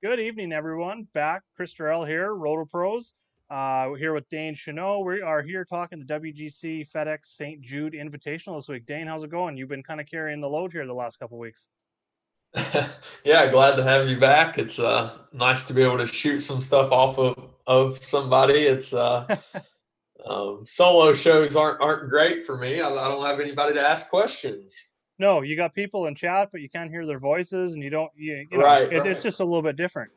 Good evening, everyone. Back, Chris Terrell here, RotoPros. We're here with Dane Chanot. We are here talking the WGC FedEx St. Jude Invitational this week. Dane, how's it going? You've been kind of carrying the load here the last couple of weeks. Yeah, glad to have you back. It's nice to be able to shoot some stuff off of somebody. It's solo shows aren't great for me. I don't have anybody to ask questions. No, you got people in chat, but you can't hear their voices, and you don't, Right, it's right, just a little bit different.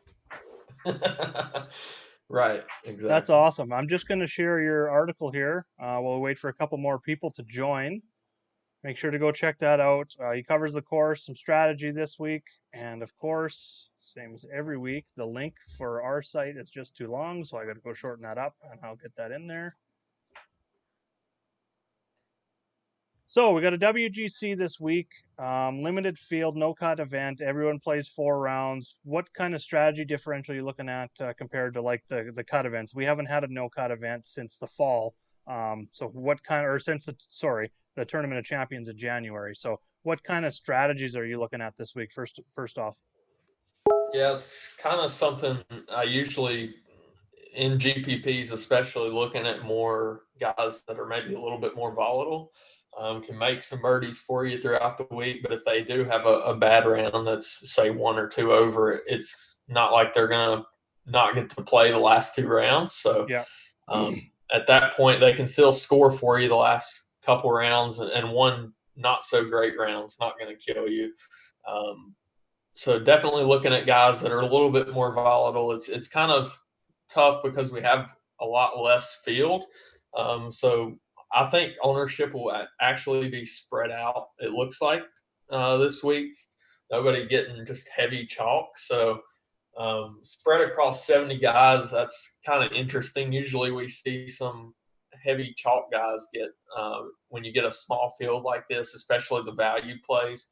right. That's Exactly. awesome. I'm just going to share your article here. We'll wait for a couple more people to join. Make sure to go check that out. He covers the course, some strategy this week, and of course, same as every week, the link for our site is just too long, so I got to go shorten that up, and I'll get that in there. So we got a WGC this week, limited field, no cut event. Everyone plays 4 rounds. What kind of strategy differential are you looking at compared to like the cut events? We haven't had a no cut event since the fall. So what kind of, or since the Tournament of Champions in January. So what kind of strategies are you looking at this week? First off. Yeah, it's kind of something I usually in GPPs, especially looking at more guys that are maybe a little bit more volatile, can make some birdies for you throughout the week. But if they do have a bad round that's, say, one or two over, it's not like they're going to not get to play the last 2 rounds. So Yeah. at that point, they can still score for you the last couple rounds, and one not so great round's not going to kill you. Um, so definitely looking at guys that are a little bit more volatile. It's kind of tough because we have a lot less field. So I think ownership will actually be spread out. It looks like this week, nobody getting just heavy chalk. So spread across 70 guys. That's kind of interesting. Usually we see some heavy chalk guys get when you get a small field like this, especially the value plays.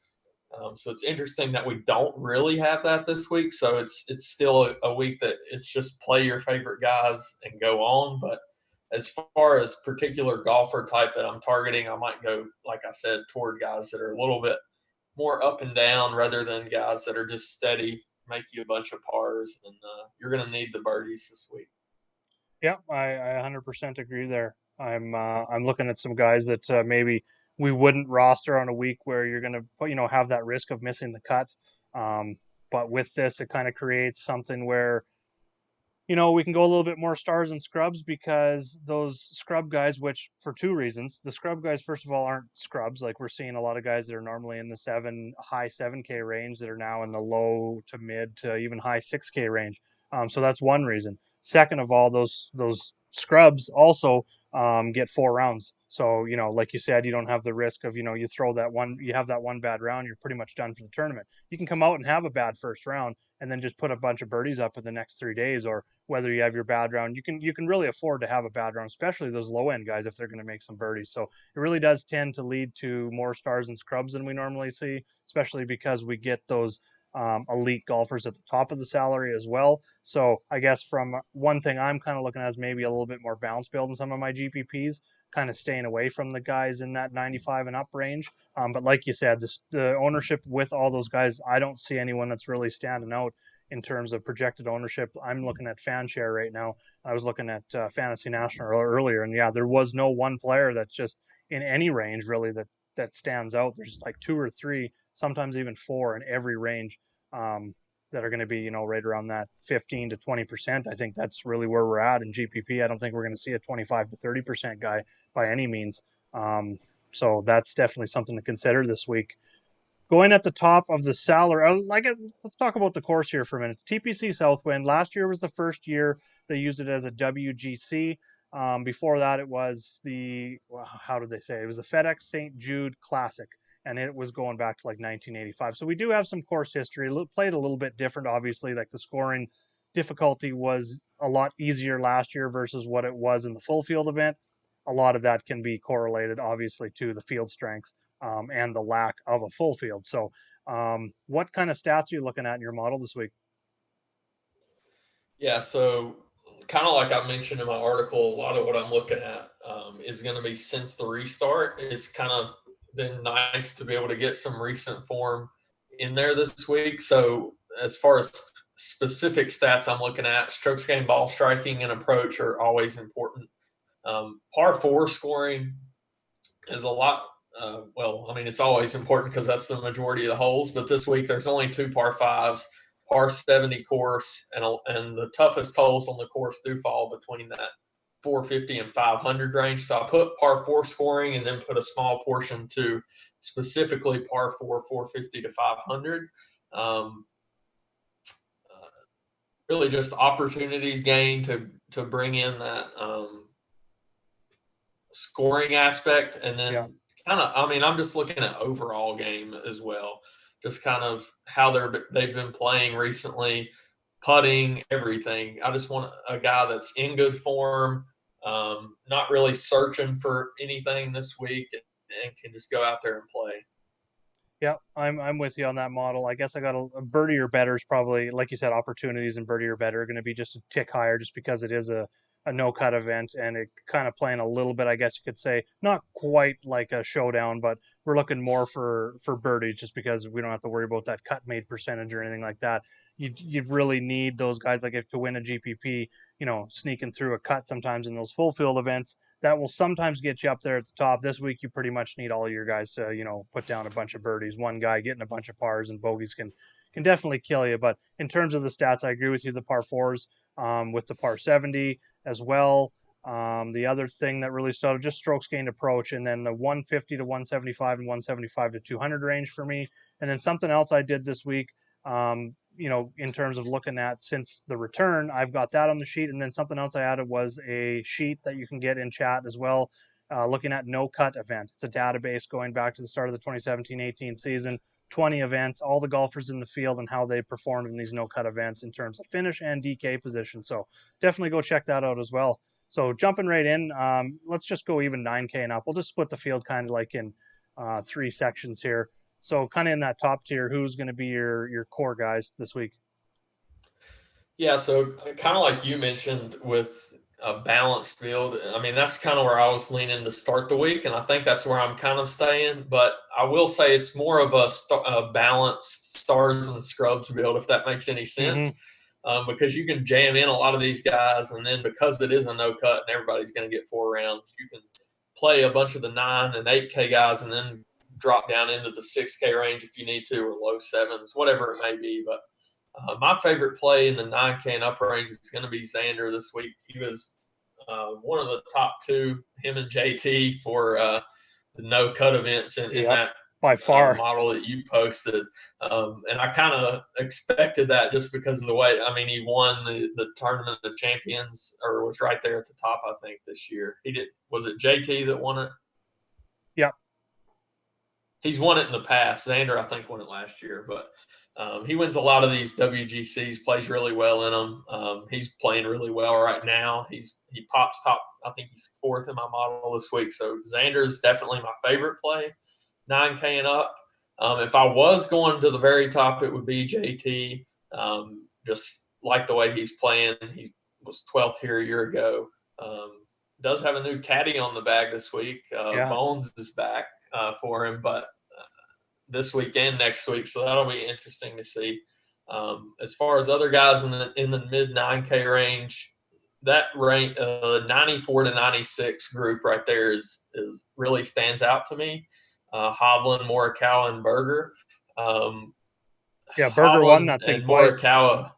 So it's interesting that we don't really have that this week. So it's still a week that it's just play your favorite guys and go on. But as far as particular golfer type that I'm targeting, I might go, like I said, toward guys that are a little bit more up and down rather than guys that are just steady, make you a bunch of pars, and you're going to need the birdies this week. Yeah, I 100% agree there. I'm looking at some guys that maybe we wouldn't roster on a week where you're going to have that risk of missing the cut. Um, but with this, it kind of creates something where we can go a little bit more stars and scrubs because those scrub guys, which for two reasons, the scrub guys, first of all, aren't scrubs. Like we're seeing a lot of guys that are normally in the high 7K range that are now in the low to mid to even high 6K range. So that's one reason. Second of all, those scrubs also get 4 rounds. So, like you said, you don't have the risk of, you have that one bad round, you're pretty much done for the tournament. You can come out and have a bad first round and then just put a bunch of birdies up in the next 3 days, or whether you have your bad round, you can really afford to have a bad round, especially those low end guys if they're going to make some birdies. So it really does tend to lead to more stars and scrubs than we normally see, especially because we get those elite golfers at the top of the salary as well. So I guess from one thing I'm kind of looking at is maybe a little bit more bounce build in some of my GPPs, kind of staying away from the guys in that 95 and up range. But like you said, the ownership with all those guys, I don't see anyone that's really standing out in terms of projected ownership. I'm looking at FanShare right now. I was looking at Fantasy National earlier, and yeah, there was no one player that's just in any range really that stands out. There's like two or three, sometimes even four in every range that are going to be right around that 15 to 20%. I think that's really where we're at in GPP. I don't think we're going to see a 25 to 30% guy by any means. So that's definitely something to consider this week. Going at the top of the salary, let's talk about the course here for a minute. It's TPC Southwind. Last year was the first year they used it as a WGC. Before that, it was how did they say? It was the FedEx St. Jude Classic, and it was going back to like 1985. So we do have some course history. Played a little bit different, obviously. Like the scoring difficulty was a lot easier last year versus what it was in the full field event. A lot of that can be correlated, obviously, to the field strength and the lack of a full field. So, what kind of stats are you looking at in your model this week? Yeah, so kind of like I mentioned in my article, a lot of what I'm looking at is going to be since the restart. It's kind of been nice to be able to get some recent form in there this week. So as far as specific stats I'm looking at, strokes gained, ball striking, and approach are always important. Par 4 scoring is a lot. It's always important because that's the majority of the holes. But this week there's only 2 par 5s, par 70 course, and the toughest holes on the course do fall between that 450 and 500 range. So I put par 4 scoring and then put a small portion to specifically par 4, 450 to 500. Really just opportunities gained to bring in that scoring aspect, and then I'm just looking at overall game as well, just kind of how they've been playing recently, putting, everything. I just want a guy that's in good form, not really searching for anything this week, and can just go out there and play. Yeah, I'm with you on that model. I guess I got a birdie or better is probably, like you said, opportunities and birdie or better are going to be just a tick higher, just because it is a no cut event, and it kind of playing a little bit, I guess you could say, not quite like a showdown, but we're looking more for birdies, just because we don't have to worry about that cut made percentage or anything like that. You really need those guys, like, if to win a GPP, sneaking through a cut sometimes in those full field events, that will sometimes get you up there at the top. This week, you pretty much need all of your guys to, put down a bunch of birdies. One guy getting a bunch of pars and bogeys can definitely kill you. But in terms of the stats, I agree with you. The par 4s, with the par 70 as well. The other thing that really started, just strokes gained approach, and then the 150 to 175 and 175 to 200 range for me. And then something else I did this week, in terms of looking at since the return, I've got that on the sheet. And then something else I added was a sheet that you can get in chat as well, looking at no cut event. It's a database going back to the start of the 2017-18 season, 20 events, all the golfers in the field and how they performed in these no cut events in terms of finish and DK position. So definitely go check that out as well. So jumping right in, let's just go even 9K and up. We'll just split the field kind of like in 3 sections here. So kind of in that top tier, who's going to be your core guys this week? Yeah, so kind of like you mentioned with a balanced field, I mean, that's kind of where I was leaning to start the week, and I think that's where I'm kind of staying. But I will say it's more of a balanced stars and scrubs build, if that makes any sense, because you can jam in a lot of these guys, and then because it is a no cut and everybody's going to get 4 rounds, you can play a bunch of the 9 and 8K guys and then drop down into the 6K range if you need to, or low 7s, whatever it may be. But my favorite play in the 9K and up range is going to be Xander this week. He was one of the top 2, him and JT, for the no cut events in that by far model that you posted. And I kind of expected that just because of the way, I mean, he won the Tournament of Champions, or was right there at the top, I think, this year. Was it JT that won it? Yeah. He's won it in the past. Xander, I think, won it last year, but he wins a lot of these WGCs, plays really well in them. He's playing really well right now. He pops top. I think he's 4th in my model this week. So Xander is definitely my favorite play, 9K and up. If I was going to the very top, it would be JT. Just like the way he's playing. He was 12th here a year ago. Does have a new caddy on the bag this week. Bones is back for him, but this week and next week, so that'll be interesting to see. As far as other guys in the mid 9K range, that range 94 to 96 group right there is really stands out to me. Hovland, Morikawa, and Berger. Berger won that thing twice. Morikawa.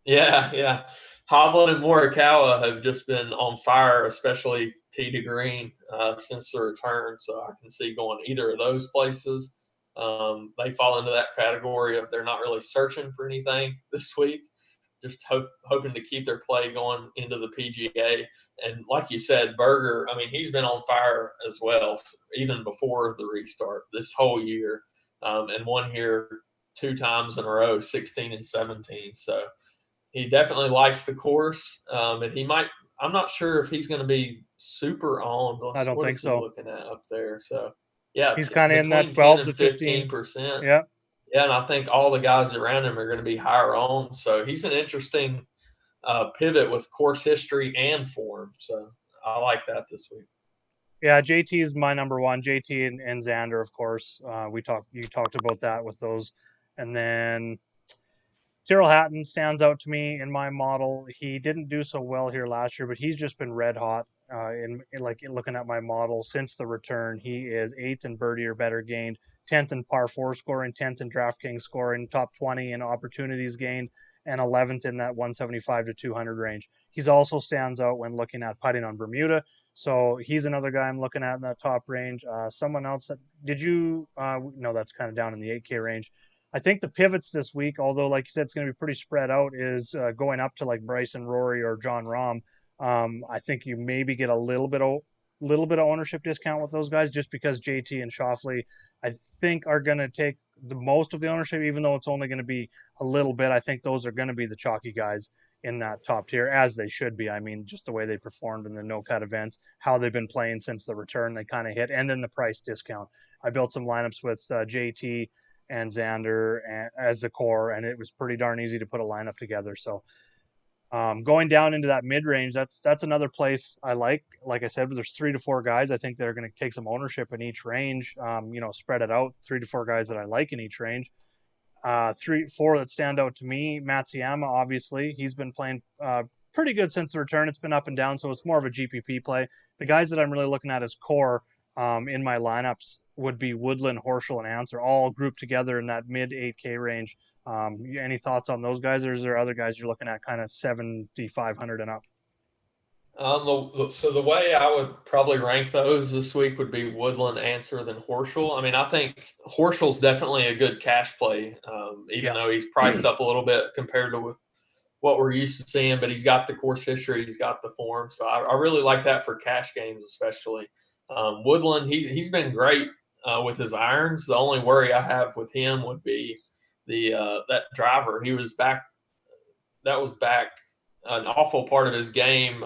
Yeah. Hovland and Morikawa have just been on fire, especially tee to green, since the return. So I can see going either of those places. They fall into that category of they're not really searching for anything this week, just hoping to keep their play going into the PGA. And like you said, Berger, I mean, he's been on fire as well, even before the restart this whole year, and won here 2 times in a row, 16 and 17. So he definitely likes the course, and he might. I'm not sure if he's going to be super on. I don't think so. Looking at up there, so yeah, he's kind of in that 12 to 15%. Yeah, and I think all the guys around him are going to be higher on. So he's an interesting pivot with course history and form. So I like that this week. Yeah, JT is my number 1. JT and Xander, of course. You talked about that with those, and then Tyrrell Hatton stands out to me in my model. He didn't do so well here last year, but he's just been red hot. In like looking at my model since the return, he is 8th in birdie or better gained, 10th in par 4 scoring, 10th in DraftKings scoring, top 20 in opportunities gained, and 11th in that 175 to 200 range. He's also stands out when looking at putting on Bermuda. So he's another guy I'm looking at in that top range. Someone else that did you? No, that's kind of down in the 8K range. I think the pivots this week, although like you said, it's going to be pretty spread out, is going up to like Bryson, Rory, or John Rahm. I think you maybe get a little bit of ownership discount with those guys, just because JT and Schauffele, I think, are going to take the most of the ownership, even though it's only going to be a little bit. I think those are going to be the chalky guys in that top tier, as they should be. I mean, just the way they performed in the no-cut events, how they've been playing since the return, they kind of hit, and then the price discount. I built some lineups with JT and Xander as the core, and it was pretty darn easy to put a lineup together. So going down into that mid-range, that's another place I like. Like I said, there's 3 to 4 guys I think that are going to take some ownership in each range. Spread it out, 3 to 4 guys that I like in each range. 4 that stand out to me. Matsuyama, obviously, he's been playing pretty good since the return. It's been up and down, so it's more of a GPP play. The guys that I'm really looking at as core in my lineups would be Woodland, Horschel, and Answer, all grouped together in that mid 8K range. Any thoughts on those guys, or is there other guys you're looking at kind of 7,500 and up? So the way I would probably rank those this week would be Woodland, Answer, then Horschel. I mean, I think Horschel's definitely a good cash play, even though he's priced up a little bit compared to what we're used to seeing, but he's got the course history, he's got the form. So I really like that for cash games, especially. Woodland, he's been great with his irons. The only worry I have with him would be that driver. He was back. That was back an awful part of his game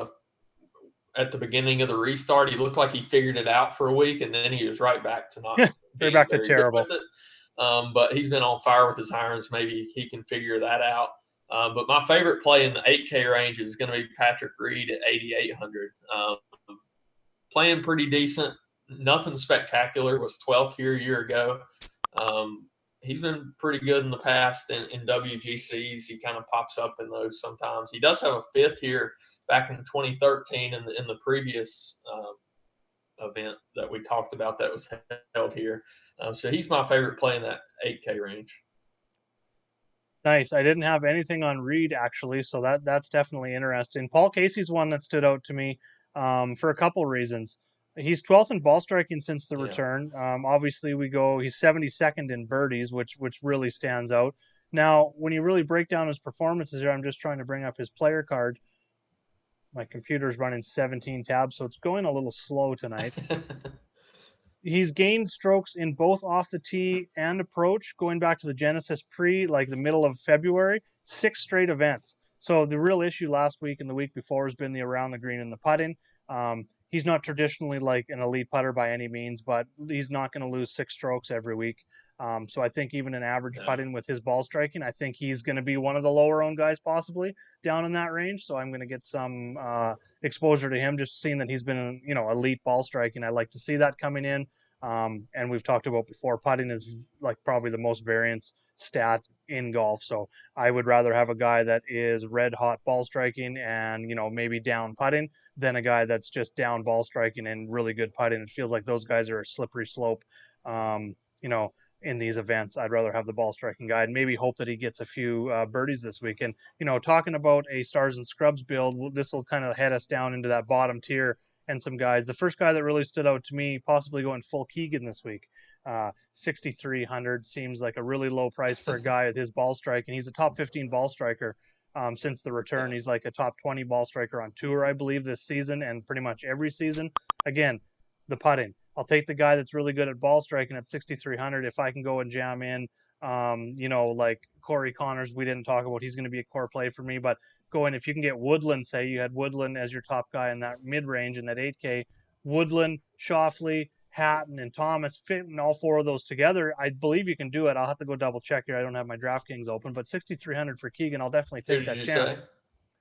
at the beginning of the restart. He looked like he figured it out for a week, and then he was right back to not being back to very terrible. good with it. But he's been on fire with his irons. Maybe he can figure that out. But my favorite play in the 8K range is going to be Patrick Reed at 8,800. Playing pretty decent, nothing spectacular. Was 12th here a year ago. He's been pretty good in the past in WGCs. He kind of pops up in those sometimes. He does have a 5th here back in 2013 in the previous event that we talked about that was held here. So he's my favorite play in that 8K range. Nice. I didn't have anything on Reed, actually, so that's definitely interesting. Paul Casey's one that stood out to me for a couple reasons. He's 12th in ball striking since the return. Obviously, he's 72nd in birdies, which really stands out. Now, when you really break down his performances here, I'm just trying to bring up his player card. My computer's running 17 tabs, so it's going a little slow tonight. He's gained strokes in both off the tee and approach, going back to the Genesis like the middle of February, 6 straight events. So the real issue last week and the week before has been the around the green and the putting. He's not traditionally like an elite putter by any means, but he's not going to lose 6 strokes every week. So I think even in average putting with his ball striking, I think he's going to be one of the lower owned guys possibly down in that range. So I'm going to get some exposure to him, just seeing that he's been, elite ball striking. I like to see that coming in. And we've talked about before, putting is like probably the most variance stat in golf. So I would rather have a guy that is red hot ball striking and, maybe down putting than a guy that's just down ball striking and really good putting. It feels like those guys are a slippery slope, in these events. I'd rather have the ball striking guy and maybe hope that he gets a few birdies this week. And, talking about a stars and scrubs build, this will kind of head us down into that bottom tier and some guys. The first guy that really stood out to me, possibly going full Keegan this week, 6,300 seems like a really low price for a guy with his ball strike. And he's a top 15 ball striker since the return. He's like a top 20 ball striker on tour, I believe, this season and pretty much every season. Again, the putting. I'll take the guy that's really good at ball striking at 6,300 if I can go and jam in, like Corey Connors. We didn't talk about. He's going to be a core play for me, but if you can get Woodland, say you had Woodland as your top guy in that mid-range in that 8K, Woodland, Schauffele, Hatton, and Thomas fitting all 4 of those together, I believe you can do it. I'll have to go double check here. I don't have my DraftKings open, but 6,300 for Keegan, I'll definitely take that chance.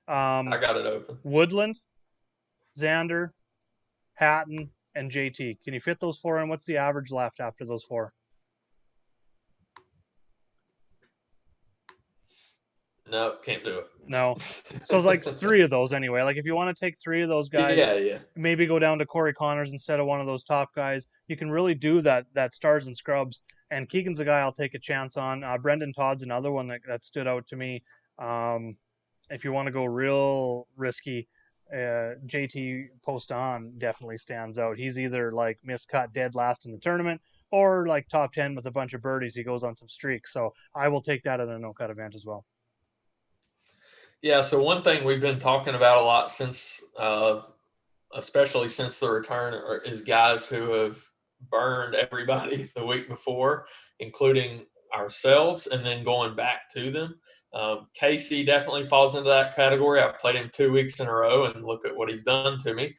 I got it open. Woodland, Xander, Hatton, and JT. Can you fit those 4 in? What's the average left after those 4? No, can't do it. No. So it's like 3 of those anyway. Like if you want to take 3 of those guys, Yeah. maybe go down to Corey Connors instead of one of those top guys. You can really do that stars and scrubs. And Keegan's a guy I'll take a chance on. Brendan Todd's another one that stood out to me. If you want to go real risky, JT Poston definitely stands out. He's either like miscut dead last in the tournament or like top 10 with a bunch of birdies. He goes on some streaks. So I will take that at a no-cut event as well. Yeah, so one thing we've been talking about a lot since, especially since the return, is guys who have burned everybody the week before, including ourselves, and then going back to them. Casey definitely falls into that category. I've played him 2 weeks in a row, and look at what he's done to me.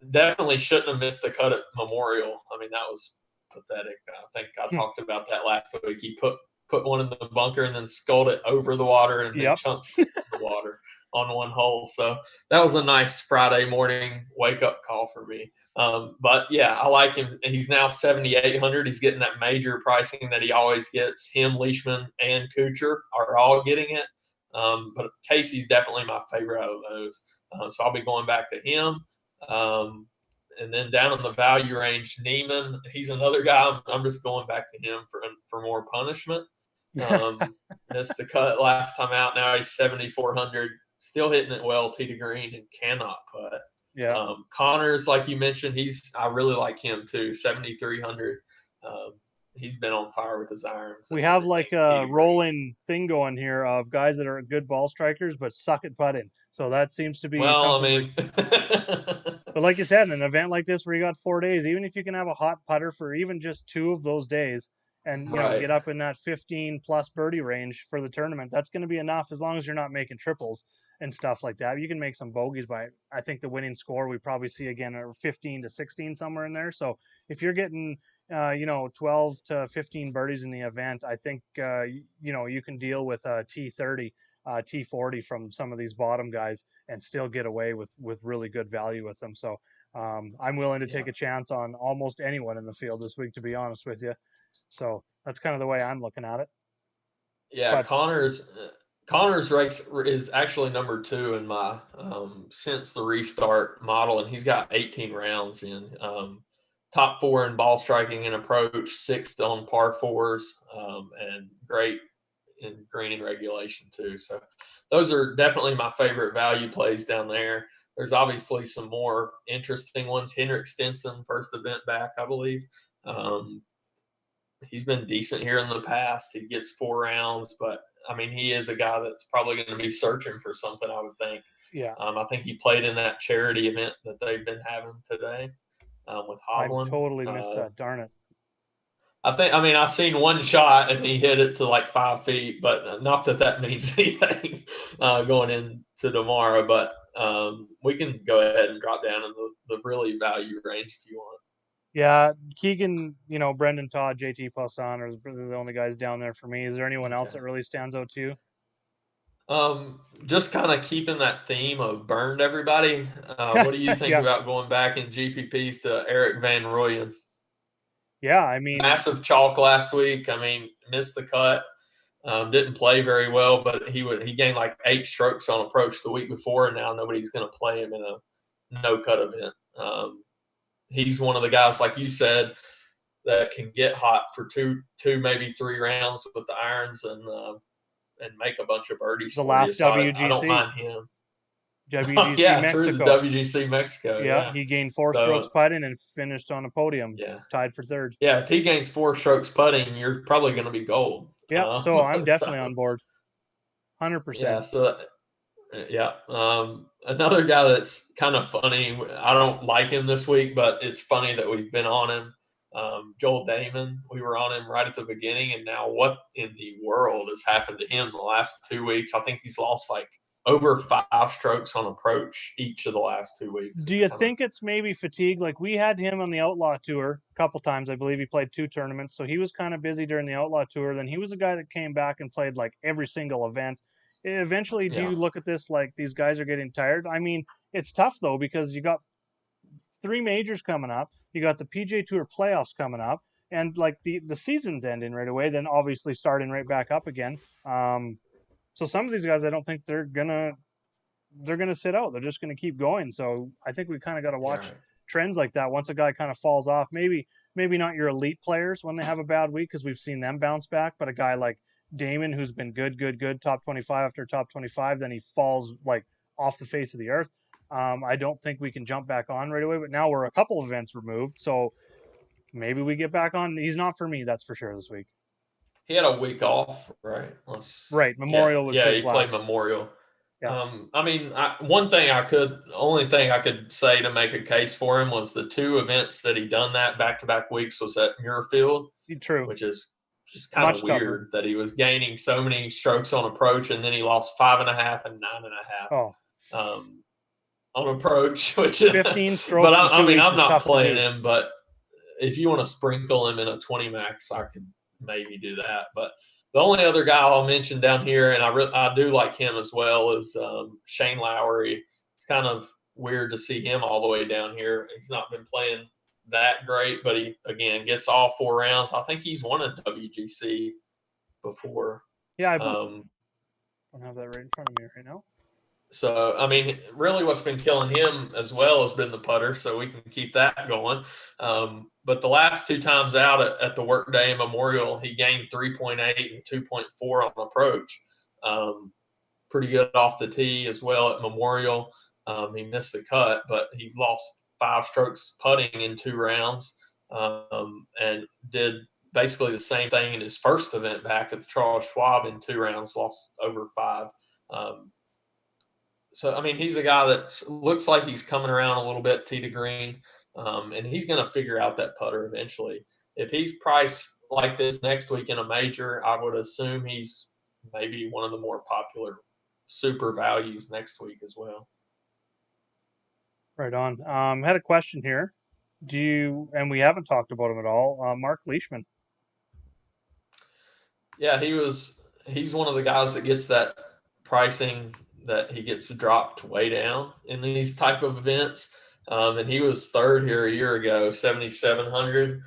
Definitely shouldn't have missed the cut at Memorial. I mean, that was pathetic. I think I talked about that last week. He put one in the bunker and then sculled it over the water and then chunked the water on one hole. So that was a nice Friday morning wake-up call for me. But, yeah, I like him. He's now 7,800. He's getting that major pricing that he always gets. Him, Leishman, and Kuchar are all getting it. But Casey's definitely my favorite out of those. So I'll be going back to him. And then down in the value range, Neiman, he's another guy. I'm just going back to him for more punishment. Missed the cut last time out. Now he's 7,400, still hitting it well, tee to green, and cannot putt. Yeah. Connors, like you mentioned, I really like him too, 7,300. He's been on fire with his irons. We have like a rolling thing going here of guys that are good ball strikers but suck at putting. So that seems to be something. But like you said, in an event like this where you got 4 days, even if you can have a hot putter for even just 2 of those days and get up in that 15 plus birdie range for the tournament, that's going to be enough as long as you're not making triples and stuff like that. You can make some bogeys by, I think the winning score we probably see again are 15 to 16 somewhere in there. So if you're getting 12 to 15 birdies in the event, I think you can deal with a T30, T40 from some of these bottom guys and still get away with really good value with them. So I'm willing to take a chance on almost anyone in the field this week, to be honest with you. So that's kind of the way I'm looking at it. Yeah, but Connors ranks is actually number 2 in my since the restart model, and he's got 18 rounds in. Top 4 in ball striking and approach, 6th on par 4s, and great in green and regulation too. So those are definitely my favorite value plays down there. There's obviously some more interesting ones. Henrik Stenson, first event back, I believe. He's been decent here in the past. He gets 4 rounds, but I mean, he is a guy that's probably going to be searching for something, I would think. Yeah. I think he played in that charity event that they've been having today with Hovland. I totally missed that. Darn it. I've seen one shot and he hit it to like 5 feet, but not that means anything going into tomorrow. But we can go ahead and drop down in the really value range if you want. Yeah, Keegan, Brendan Todd, JT Poston are the only guys down there for me. Is there anyone else that really stands out to you? Just kind of keeping that theme of burned everybody. What do you think about going back in GPPs to Eric Van Rooyen? Yeah, I mean, massive chalk last week. I mean, missed the cut, didn't play very well, but he gained like 8 strokes on approach the week before, and now nobody's going to play him in a no cut event. He's one of the guys, like you said, that can get hot for two, maybe 3 rounds with the irons and make a bunch of birdies. The last WGC. I don't mind him. WGC Mexico. True, the WGC Mexico. Yeah, he gained 4 strokes putting and finished on a podium. Yeah, tied for 3rd. Yeah, if he gains 4 strokes putting, you're probably going to be gold. Yeah, so I'm definitely on board. 100%. Yeah, so another guy that's kind of funny. I don't like him this week, but it's funny that we've been on him. Joel Damon, we were on him right at the beginning, and now what in the world has happened to him the last 2 weeks? I think he's lost like over 5 strokes on approach each of the last 2 weeks. Do you think it's maybe fatigue? Like we had him on the Outlaw Tour a couple times. I believe he played 2 tournaments, so he was kind of busy during the Outlaw Tour. Then he was a guy that came back and played like every single event. Eventually, do you look at this like these guys are getting tired? I mean, it's tough though because you got 3 majors coming up. You got the PGA Tour playoffs coming up, and like the season's ending right away. Then obviously starting right back up again. So some of these guys, I don't think they're gonna sit out. They're just gonna keep going. So I think we kind of got to watch trends like that. Once a guy kind of falls off, maybe not your elite players when they have a bad week, because we've seen them bounce back. But a guy like Damon, who's been good, top 25 after top 25, then he falls like off the face of the earth. I don't think we can jump back on right away. But now we're a couple of events removed, so maybe we get back on. He's not for me, that's for sure, this week. He had a week off, right? Right. Memorial was his he played last. Memorial. Yeah. I mean, only thing I could say to make a case for him was the 2 events that he done that back-to-back weeks was at Muirfield. True. Which is just kind of weird that he was gaining so many strokes on approach, and then he lost 5.5 and 9.5 on approach, which 15 strokes. But I mean, I'm not playing him, but if you want to sprinkle him in a 20 max, I could maybe do that. But the only other guy I'll mention down here, and I do like him as well, is Shane Lowry. It's kind of weird to see him all the way down here. He's not been playing that great, but he, again, gets all 4 rounds. I think he's won a WGC before. Yeah, I don't have that right in front of me right now. So, I mean, really what's been killing him as well has been the putter, so we can keep that going. But the last 2 times out at the Workday and Memorial, he gained 3.8 and 2.4 on approach. Pretty good off the tee as well at Memorial. He missed the cut, but he lost 5 strokes putting in 2 rounds, and did basically the same thing in his first event back at the Charles Schwab in 2 rounds, lost over 5. So, I mean, he's a guy that looks like he's coming around a little bit tee to green, and he's going to figure out that putter eventually. If he's priced like this next week in a major, I would assume he's maybe one of the more popular super values next week as well. Right on. Had a question here. And we haven't talked about him at all, Mark Leishman. Yeah, he's one of the guys that gets that pricing that he gets dropped way down in these type of events. And he was 3rd here a year ago, 7,700.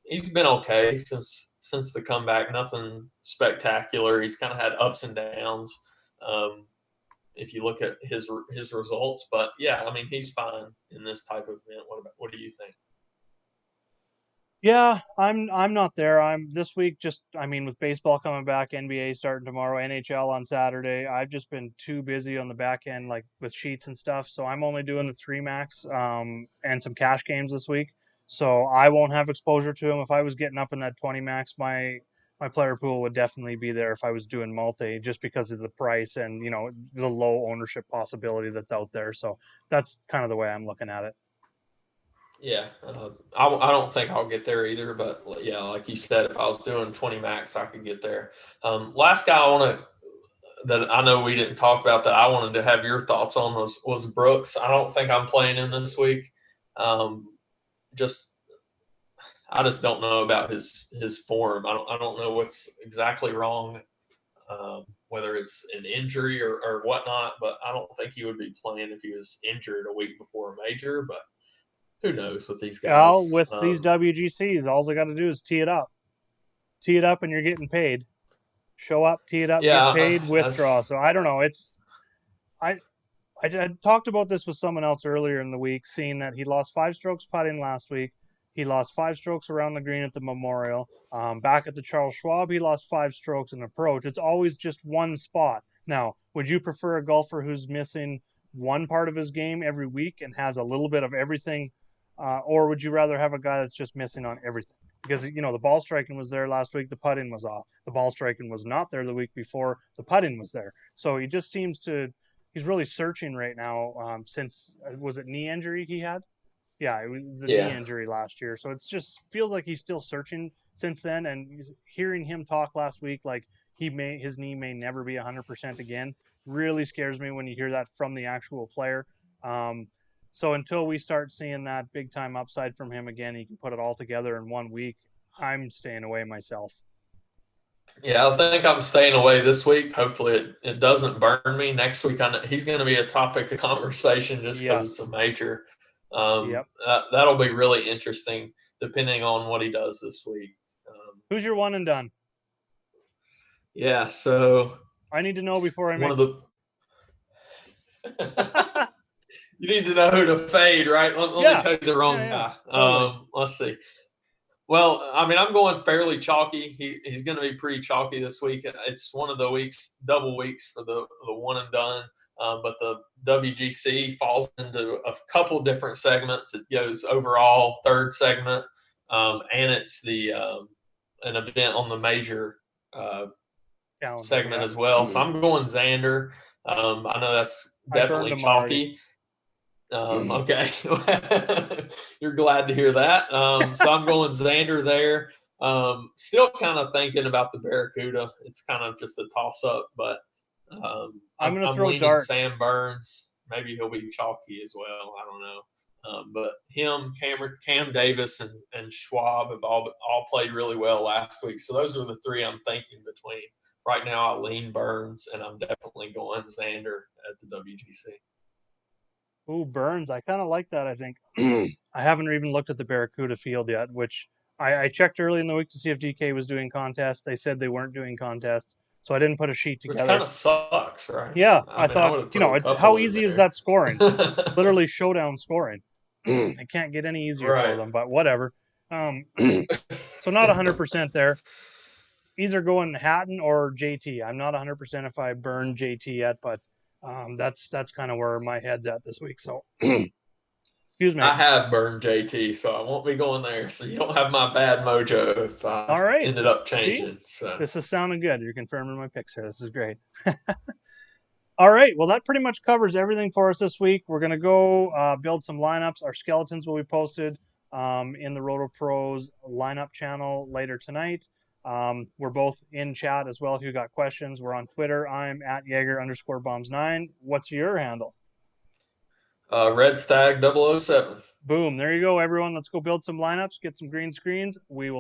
He's been okay since the comeback, nothing spectacular. He's kind of had ups and downs. If you look at his results, but yeah, I mean, he's fine in this type of event. What do you think? Yeah, I'm not there. I'm this week with baseball coming back, NBA starting tomorrow, NHL on Saturday. I've just been too busy on the back end, like with sheets and stuff. So I'm only doing the 3 max, and some cash games this week. So I won't have exposure to him. If I was getting up in that 20 max, my player pool would definitely be there if I was doing multi, just because of the price and, the low ownership possibility that's out there. So that's kind of the way I'm looking at it. Yeah, I don't think I'll get there either, but yeah, like you said, if I was doing 20 max, I could get there. Last guy that I know we didn't talk about that I wanted to have your thoughts on was Brooks. I don't think I'm playing him this week. I just don't know about his form. I don't know what's exactly wrong, whether it's an injury or whatnot, but I don't think he would be playing if he was injured a week before a major, but who knows with these guys? Well, with these WGCs, all I got to do is tee it up. Tee it up and you're getting paid. Show up, tee it up, get paid, withdraw. So I don't know. I talked about this with someone else earlier in the week, seeing that he lost 5 strokes putting last week. He lost 5 strokes around the green at the Memorial. Back at the Charles Schwab, he lost 5 strokes in approach. It's always just one spot. Now, would you prefer a golfer who's missing one part of his game every week and has a little bit of everything? Or would you rather have a guy that's just missing on everything? Because, the ball striking was there last week, the putting was off. The ball striking was not there the week before, the putting was there. So he just seems he's really searching right now, since, was it knee injury he had? Yeah, it was the knee injury last year. So it just feels like he's still searching since then. And hearing him talk last week, like his knee may never be 100% again, really scares me when you hear that from the actual player. So until we start seeing that big time upside from him again, he can put it all together in 1 week, I'm staying away myself. Yeah, I think I'm staying away this week. Hopefully it doesn't burn me. Next week, he's going to be a topic of conversation just because it's a major. That'll be really interesting depending on what he does this week. Who's your one and done? Yeah, so I need to know before I One make of the you need to know who to fade, right? Let me tell you the wrong guy. Totally. Let's see. Well, I mean, I'm going fairly chalky. He's going to be pretty chalky this week. It's one of the double weeks for the one and done. But the WGC falls into a couple different segments. It goes overall third segment, and it's an event on the major segment as well. So I'm going Xander. I know that's definitely chalky. Okay. You're glad to hear that. So I'm going Xander there. Still kind of thinking about the Barracuda. It's kind of just a toss up, but I'm going to throw leaning darts. Sam Burns. Maybe he'll be chalky as well. I don't know. But him, Cam Davis, and Schwab have all played really well last week. So those are the three I'm thinking between. Right now, I lean Burns, and I'm definitely going Xander at the WGC. Ooh, Burns. I kind of like that, I think. I haven't even looked at the Barracuda field yet, which I checked early in the week to see if DK was doing contests. They said they weren't doing contests, so I didn't put a sheet together. Which kind of sucks, right? Yeah, I thought, it's how easy is that scoring? Literally showdown scoring. It can't get any easier for them, but whatever. So not 100% there. Either going Hatton or JT. I'm not 100% if I burn JT yet, but that's kind of where my head's at this week. So, excuse me. I have burned JT, so I won't be going there. So you don't have my bad mojo if I ended up changing. So this is sounding good. You're confirming my picks here. This is great. All right. Well, that pretty much covers everything for us this week. We're going to go build some lineups. Our skeletons will be posted in the RotoPros lineup channel later tonight. We're both in chat as well if you've got questions. We're on Twitter. I'm at Jaeger_bombs9. What's your handle? Red Stag 007. Boom. There you go, everyone. Let's go build some lineups, get some green screens. We will